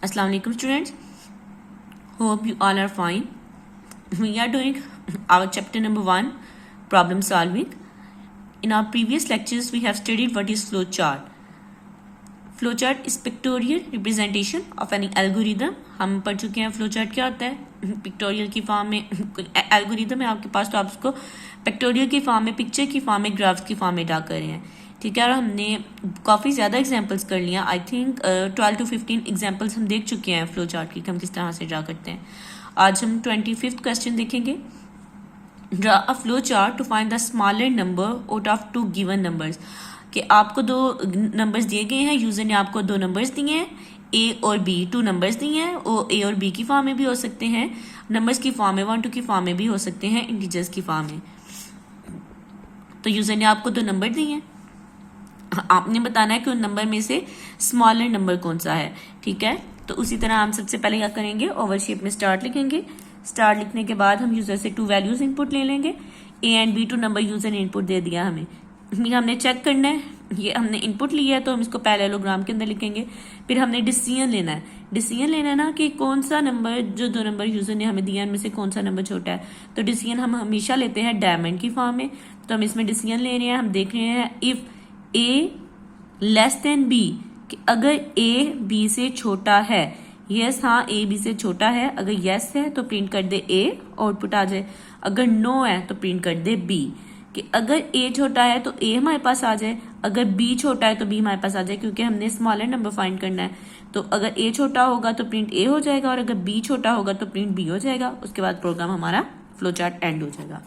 Assalamu alaikum students. Hope you all are fine. We are doing our chapter number 1, problem solving. In our previous lectures, we have studied what is flowchart. Flowchart is pictorial representation of any algorithm. हम पढ़ चुके हैं flowchart क्या होता है. Pictorial की form में algorithm है आपके पास, तो आप उसको पिक्टोरियल की फॉर्म में, पिक्चर की फॉर्म में, ग्राफ्स की फॉर्म में ड्रा कर रहे हैं. ठीक है, और हमने काफ़ी ज़्यादा एग्जांपल्स कर लिया. आई थिंक 12 to 15 एग्जांपल्स हम देख चुके हैं फ्लो चार्ट की, हम किस तरह से ड्रा करते हैं. आज हम 25th क्वेश्चन देखेंगे. Draw a flow chart to find the smaller number out of 2 given numbers. कि आपको 2 नंबर्स दिए गए हैं, यूजर ने आपको 2 नंबर्स दिए हैं, ए और बी, 2 नंबर्स दिए हैं. वो ए और बी की फॉर्म में भी हो सकते हैं, नंबर्स की फॉर्म में 1 2 की फॉर्म में भी हो सकते हैं, इंटीजर्स की फॉर्म में. तो यूजर ने आपको 2 नंबर दिए हैं, आपने बताना है कि उन नंबर में से स्मॉलर नंबर कौन सा है. ठीक है, तो उसी तरह हम सबसे पहले क्या करेंगे, ओवल शेप में स्टार्ट लिखेंगे. स्टार्ट लिखने के बाद हम यूजर से 2 वैल्यूज इनपुट ले लेंगे. A and B 2 number user ने इनपुट दे दिया हमें. हमने चेक करना है, ये हमने इनपुट लिया है तो हम इसको पैरेललोग्राम के अंदर लिखेंगे. फिर हमने डिसीजन लेना है. डिसीजन लेना है ना कि कौन सा नंबर, जो 2 नंबर यूजर ने हमें दिया, इनमें से कौन सा नंबर छोटा है. तो डिसीजन हम हमेशा लेते हैं डायमंड की फॉर्म में. तो हम इसमें डिसीजन ले रहे हैं, हम देख रहे हैं if A less than B, कि अगर ए बी से छोटा है. यस, हाँ, ए बी से छोटा है. अगर यस है तो प्रिंट कर दे ए, आउटपुट आ जाए. अगर नो है तो प्रिंट कर दे बी. कि अगर ए छोटा है तो ए हमारे पास आ जाए, अगर बी छोटा है तो बी हमारे पास आ जाए, क्योंकि हमने स्मॉलर नंबर फाइंड करना है. तो अगर ए छोटा होगा तो प्रिंट ए हो जाएगा, और अगर बी छोटा होगा तो प्रिंट बी हो जाएगा. उसके बाद प्रोग्राम हमारा फ्लो चार्ट एंड हो जाएगा.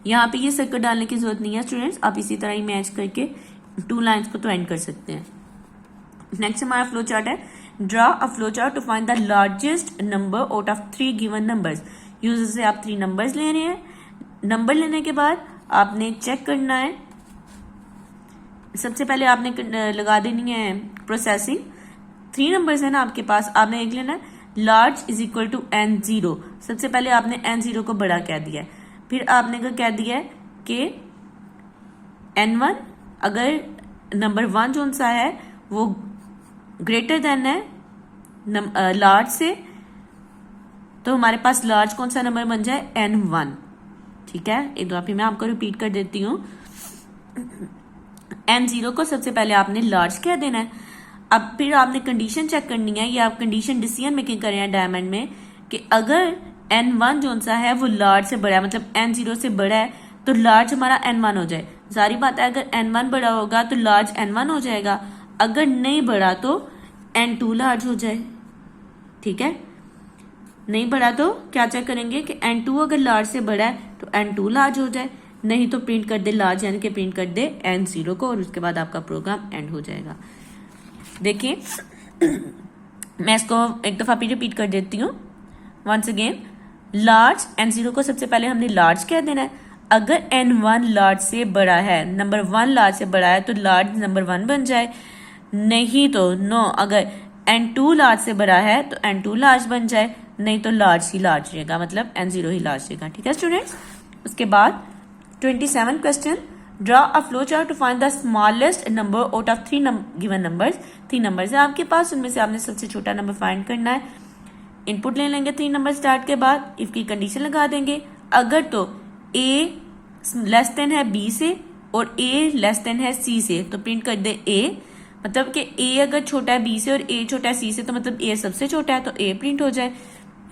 यहाँ पे ये सर्कल डालने की जरूरत नहीं है स्टूडेंट्स, आप इसी तरह ही मैच करके 2 लाइंस को तो एंड कर सकते हैं. नेक्स्ट हमारा फ्लो चार्ट है, draw a flow chart to find the largest number out of 3 given numbers. User से आप 3 नंबर्स ले रहे हैं. नंबर लेने के बाद आपने चेक करना है, सबसे पहले आपने लगा देनी है प्रोसेसिंग. 3 नंबर्स है ना आपके पास, आपने एक लेना है large is equal to n0. सबसे पहले आपने n0 को बड़ा कह दिया है. फिर आपने कह दिया है कि n1, अगर नंबर 1 जो सा है वो ग्रेटर देन है लार्ज से, तो हमारे पास लार्ज कौन सा नंबर बन जाए, n1. ठीक है, एक दो मैं आपको रिपीट कर देती हूँ. n0 को सबसे पहले आपने लार्ज कह देना है. अब फिर आपने कंडीशन चेक करनी है, ये आप कंडीशन डिसीजन मेकिंग कर रहे हैं डायमंड में, कि अगर n1 जो सा है वो लार्ज से बड़ा है, मतलब n0 से बड़ा है, तो लार्ज हमारा n1 हो जाए. सारी बात है, अगर n1 बड़ा होगा तो लार्ज n1 हो जाएगा. अगर नहीं बड़ा तो n2 लार्ज हो जाए. ठीक है, नहीं बड़ा तो क्या चेक करेंगे कि n2 अगर लार्ज से बड़ा है तो n2 लार्ज हो जाए, नहीं तो प्रिंट कर दे लार्ज, यानी कि प्रिंट कर दे n0 को, और उसके बाद आपका प्रोग्राम एंड हो जाएगा. देखिए, मैं इसको एक दफा फिर रिपीट कर देती हूँ. वंस अगेन, लार्ज n0 को सबसे पहले हमने लार्ज कह देना है. अगर n1 लार्ज से बड़ा है, नंबर 1 लार्ज से बड़ा है, तो लार्ज नंबर 1 बन जाए. नहीं तो नो, अगर n2 लार्ज से बड़ा है तो n2 लार्ज बन जाए, नहीं तो लार्ज ही लार्ज रहेगा, मतलब n0 ही लार्ज रहेगा. ठीक है स्टूडेंट्स. उसके बाद 27 question, draw a flow chart to find the smallest number out of 3 given numbers. 3 numbers है आपके पास, उनमें से आपने सबसे छोटा नंबर फाइंड करना है. इनपुट ले लेंगे 3 नंबर स्टार्ट के बाद, इफ की कंडीशन लगा देंगे. अगर तो a लेस देन है b से और a लेस देन है c से, तो प्रिंट कर दे a. मतलब कि a अगर छोटा है b से और a छोटा है c से, तो मतलब a सबसे छोटा है, तो a प्रिंट हो जाए.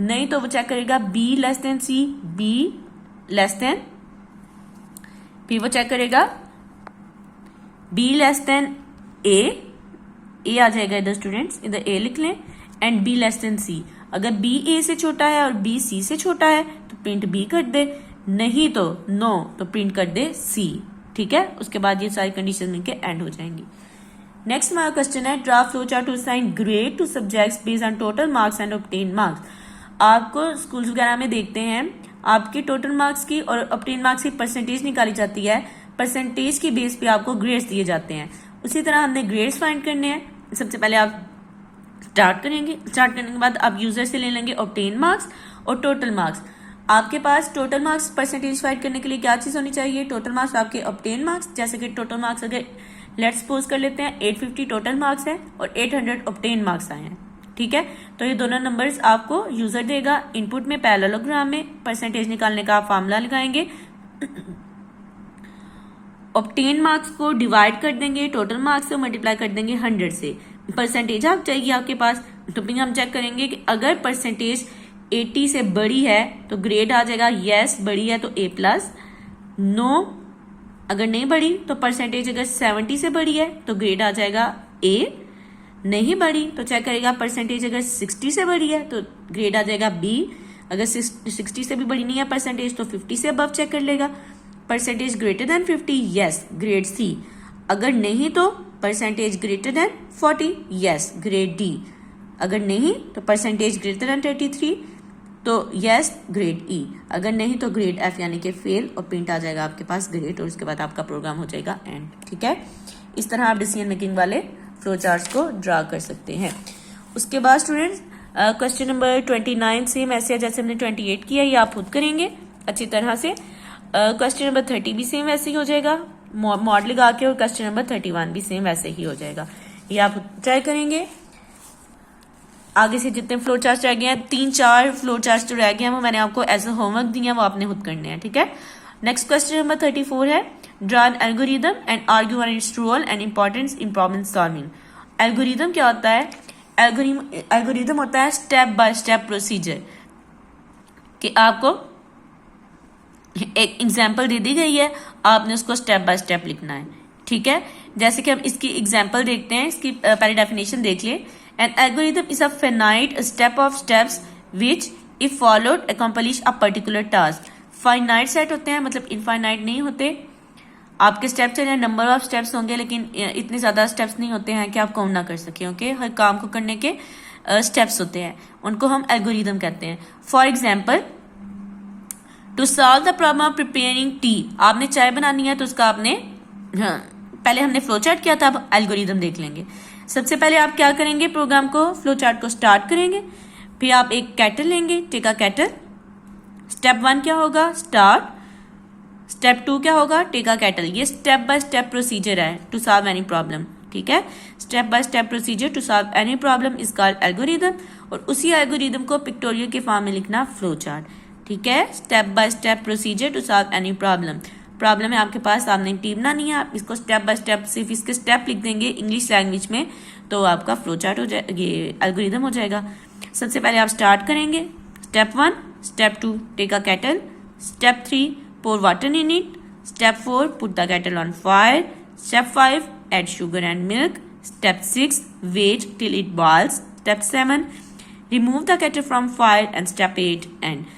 नहीं तो वो चेक करेगा b less than c, b less than, फिर वो चेक करेगा b लेस देन a आ जाएगा इधर स्टूडेंट्स, इधर a लिख लें, and b less than c. अगर b a से छोटा है और b c से छोटा है तो प्रिंट b कर दे, नहीं तो नो, तो प्रिंट कर दे c. ठीक है, उसके बाद ये सारी कंडीशन मिलके एंड हो जाएंगी. नेक्स्ट हमारा क्वेश्चन है, draw flow chart to assign grade to subjects based on total marks and obtain marks. आपको स्कूल वगैरह में देखते हैं आपकी टोटल मार्क्स की और ऑब्टेन मार्क्स की परसेंटेज निकाली जाती है. परसेंटेज की बेस पे आपको ग्रेड्स दिए जाते हैं. उसी तरह हमने ग्रेड्स फाइंड करने हैं. सबसे पहले आप स्टार्ट करेंगे, स्टार्ट करने के बाद आप यूजर से ले लेंगे ऑब्टेन मार्क्स और टोटल मार्क्स. आपके पास टोटल मार्क्स परसेंटेज फाइंड करने के लिए क्या चीज होनी चाहिए, टोटल मार्क्स आपके ऑब्टेन मार्क्स, जैसे कि टोटल मार्क्स अगर लेट्स सपोज कर लेते हैं 850 टोटल मार्क्स है और 800 ऑब्टेन मार्क्स आए हैं, ठीक है। तो ये दोनों नंबर्स आपको यूजर देगा, इनपुट में पैरेललोग्राम में परसेंटेज निकालने का आप फार्मूला लगाएंगे, ऑब्टेन मार्क्स को डिवाइड कर देंगे टोटल मार्क्स से, मल्टीप्लाई कर देंगे 100 से, परसेंटेज आप चाहिए आपके पास। तो फिर हम चेक करेंगे कि अगर परसेंटेज 80 से बड़ी है तो ग्रेड आ जाएगा यस, बड़ी है तो A+, नो अगर नहीं बढ़ी तो परसेंटेज अगर 70 से बड़ी है तो ग्रेड आ जाएगा A, नहीं बढ़ी तो चेक करेगा परसेंटेज अगर 60 से बड़ी है तो ग्रेड आ जाएगा B, अगर 60 से भी बड़ी नहीं है परसेंटेज तो 50 से अबव चेक कर लेगा, percentage greater than 50 yes grade C, अगर नहीं तो percentage greater than 40 yes grade D, अगर नहीं तो परसेंटेज ग्रेटर देन 33 तो यस ग्रेड E, अगर नहीं तो ग्रेड F यानी कि फेल, और प्रिंट आ जाएगा आपके पास ग्रेड, और उसके बाद आपका प्रोग्राम हो जाएगा एंड, ठीक है। इस तरह आप डिसीजन मेकिंग वाले फ्लो चार्ट्स को ड्रा कर सकते हैं। उसके बाद स्टूडेंट्स क्वेश्चन नंबर 29 सेम ऐसे है जैसे हमने 28 किया, ये आप खुद करेंगे अच्छी तरह से। क्वेश्चन नंबर 30 भी सेम वैसे ही हो जाएगा मॉड लगा के, और क्वेश्चन नंबर 31 भी सेम वैसे ही हो जाएगा, ये आप ट्राई करेंगे। आगे से जितने फ्लो चार्ट्स रह गए हैं, 3-4 फ्लो चार्ट्स जो रह गए हैं वो मैंने आपको एज अ होमवर्क दिया, वो आपने खुद करने हैं, ठीक है। नेक्स्ट क्वेश्चन नंबर 34 है draw an algorithm and argue on its role and importance in problem solving. Algorithm क्या होता है, एल्गोरिदम होता है स्टेप बाय स्टेप प्रोसीजर, कि आपको एक एग्जाम्पल दे दी गई है, आपने उसको स्टेप बाय स्टेप लिखना है, ठीक है। जैसे कि हम इसकी एग्जाम्पल देखते हैं, इसकी पहले डेफिनेशन देख लिए। An algorithm is a finite step of steps which, if followed, accomplish a particular task. Finite set होते हैं, मतलब infinite नहीं होते। आपके स्टेप्स हैं, नंबर ऑफ स्टेप्स होंगे, लेकिन इतने ज्यादा स्टेप्स नहीं होते हैं कि आप काउंट ना कर सके, ओके। हर काम को करने के स्टेप्स होते हैं, उनको हम एल्गोरिदम कहते हैं। For example, to solve the problem of preparing tea, आपने चाय बनानी है तो उसका आपने पहले हमने फ्लो चार्ट किया था, अब एल्गोरिदम देख लेंगे। सबसे पहले आप क्या करेंगे, प्रोग्राम को फ्लो चार्ट को स्टार्ट करेंगे, फिर आप एक कैटल लेंगे, टेक अ कैटल। स्टेप 1 क्या होगा, स्टार्ट। स्टेप 2 क्या होगा, टेक अ कैटल। ये स्टेप बाय स्टेप प्रोसीजर है टू सॉल्व एनी प्रॉब्लम, ठीक है। Step by step procedure to solve any problem is called algorithm, और उसी एल्गोरिदम को पिक्टोरियल के फॉर्म में लिखना फ्लो चार्ट, ठीक है। Step by step procedure to solve any problem, problem है आपके पास, आपने टी बनानी है, आप इसको स्टेप बाय स्टेप सिर्फ इसके स्टेप लिख देंगे इंग्लिश लैंग्वेज में, तो आपका फ्लो चार्ट हो जाए, ये एल्गोरिदम हो जाएगा। सबसे पहले आप स्टार्ट करेंगे, step 1, step 2 take a kettle, step 3 pour water in it, step 4 put the kettle on fire, step 5 add sugar and milk, step 6 wait till it boils, step 7 remove the kettle from fire, and step 8 end।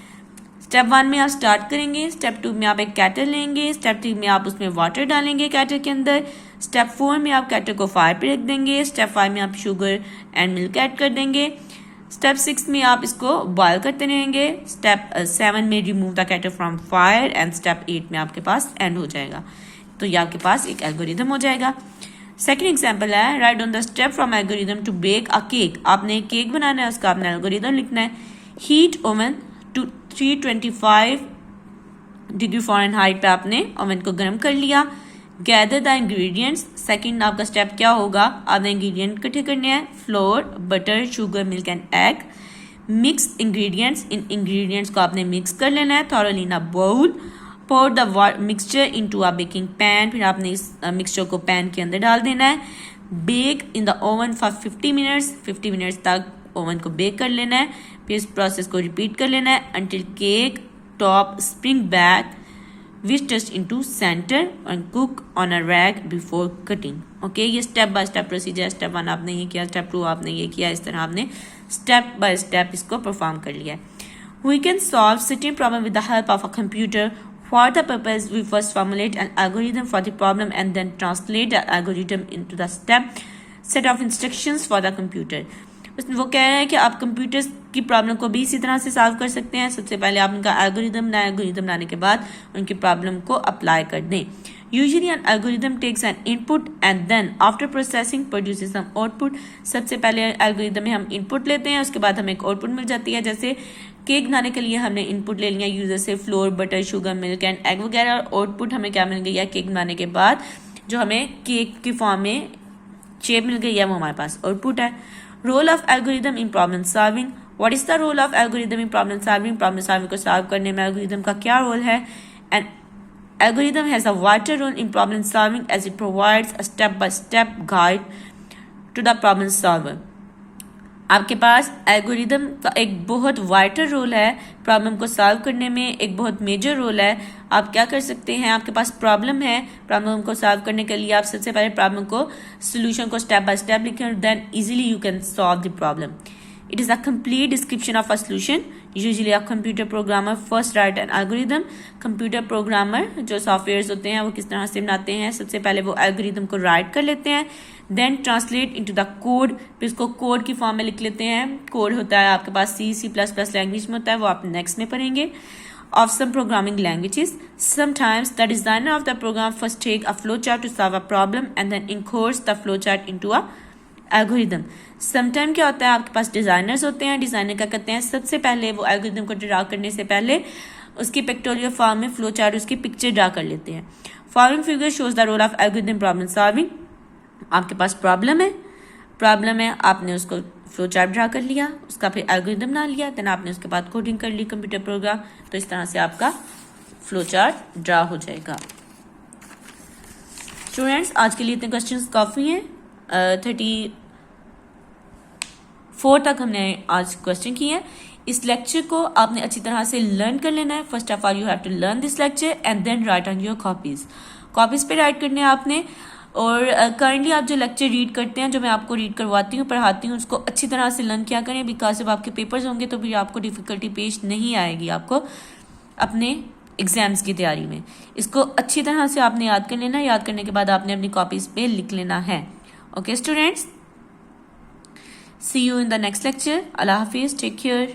Step 1 में आप start करेंगे, step 2 में आप एक cattle लेंगे, step 3 में आप उसमें वाटर डालेंगे कैटल के अंदर, स्टेप 4 में आप कैटल को फायर पे रख देंगे, स्टेप 5 में आप शुगर एंड मिल्क ऐड कर देंगे, स्टेप 6 में आप इसको बॉयल करते रहेंगे, स्टेप 7 में remove the cattle from fire, and step 8 में आपके पास एंड हो जाएगा। तो ये आपके पास एक एल्गोरिदम हो जाएगा। सेकेंड एग्जाम्पल है write on the step from algorithm to bake a cake, आपने एक केक बनाना है, उसका आपने एल्गोरिदम लिखना है। Heat oven to 325 degree Fahrenheit पे आपने ओवन को गर्म कर लिया। गैदर द इंग्रेडिएंट्स, सेकंड आपका स्टेप क्या होगा, आपने इंग्रेडिएंट इकट्ठे करने हैं, flour, butter, sugar, milk and egg. Mix ingredients, इन इंग्रेडिएंट्स को आपने मिक्स कर लेना है thoroughly in a bowl. Pour the mixture into a baking pan, फिर आपने इस मिक्सचर को पैन के अंदर डाल देना है। Bake in the oven for 50 minutes, 50 minutes तक ओवन को बेक कर लेना है। फिर इस प्रोसेस को रिपीट कर लेना है until cake top spring back which touch into centre and cook on a rack before cutting. Okay, ये step by step procedure. Step 1 आपने ये किया, स्टेप 2 आपने ये किया, इस तरह आपने स्टेप बाय स्टेप इसको परफॉर्म कर लिया है। We can solve certain problem with the help of a computer. For the purpose, we first formulate an algorithm for the problem and then translate the algorithm into the set of instructions for the computer. वो कह रहे हैं कि आप computers की problem को भी इसी तरह से सॉल्व कर सकते हैं। सबसे पहले आप उनका एल्गोरिदम बनाएं, एल्गोरिदम बनाने के बाद उनकी प्रॉब्लम को अप्लाई कर दें। Usually an algorithm takes an input and then after processing produces some output. सबसे पहले एल्गोरिदम में हम इनपुट लेते हैं, उसके बाद हमें एक आउटपुट मिल जाती है। जैसे केक बनाने के लिए हमने इनपुट ले लिया यूजर से floor, butter, sugar, milk and egg वगैरह, और आउटपुट हमें क्या मिल गई है केक बनाने के बाद जो हमें केक की फॉर्म में शेप मिल गई है वो हमारे पास आउटपुट है। Role of algorithm in problem solving, what is the role of algorithm in problem solving, problem solving को सॉल्व करने में एल्गोरिदम का क्या रोल है। And algorithm has a vital role in problem solving as it provides a step-by-step guide to the problem solver. आपके पास algorithm का एक बहुत वाइटल रोल है प्रॉब्लम को सॉल्व करने में, एक बहुत मेजर रोल है। आप क्या कर सकते हैं, आपके पास प्रॉब्लम है, प्रॉब्लम को सॉल्व करने के लिए आप सबसे पहले प्रॉब्लम को सोल्यूशन को स्टेप बाय स्टेप लिखें, then easily you can solve the problem. It is a complete description of a solution. Usually a computer programmer first write an algorithm. Computer programmer जो सॉफ्टवेयर होते हैं वो किस तरह से बनाते हैं, सबसे पहले वो एल्गोरिदम को राइट कर लेते हैं, then translate into the code, फिर इसको कोड की फॉर्म में लिख लेते हैं। कोड होता है आपके पास C++ लैंग्वेज में होता है, वो आप नेक्स्ट में पढ़ेंगे। Of some programming languages, sometimes the designer of the program first take a flowchart to solve a problem and then encodes the flowchart into a algorithm. Sometime क्या होता है, आपके पास डिजाइनर्स होते हैं, डिजाइनर क्या करते हैं, सबसे पहले वो एल्गोरिदम को ड्रा करने से पहले उसकी पिक्टोरियल फॉर्म में फ्लो चार्ट उसकी पिक्चर ड्रा कर लेते हैं। Following figure shows the role of algorithm problem solving. आपके पास प्रॉब्लम है, आपने उसको फ्लो चार्ट ड्रा कर लिया, उसका फिर एल्गोरिदम बना लिया, देन आपने उसके बाद कोडिंग कर ली कंप्यूटर प्रोग्राम, तो इस तरह से आपका फ्लो चार्ट ड्रा हो जाएगा। स्टूडेंट्स आज के लिए इतने क्वेश्चंस काफ़ी हैं। 34 तक हमने आज क्वेश्चन किए हैं। इस लेक्चर को आपने अच्छी तरह से लर्न कर लेना है। First of all you have to learn this lecture and then write on your copies पे राइट करने हैं आपने। और करंटली आप जो लेक्चर रीड करते हैं, जो मैं आपको रीड करवाती हूँ, पढ़ाती हूँ, उसको अच्छी तरह से लर्न किया करें, बिकॉज जब आपके पेपर्स होंगे तो फिर आपको डिफिकल्टी पेश नहीं आएगी आपको अपने एग्जाम्स की तैयारी में। इसको अच्छी तरह से आपने याद कर लेना, याद करने के बाद आपने अपनी कॉपीज पे लिख लेना है। Okay students, see you in the next lecture. Allah Hafiz, take care.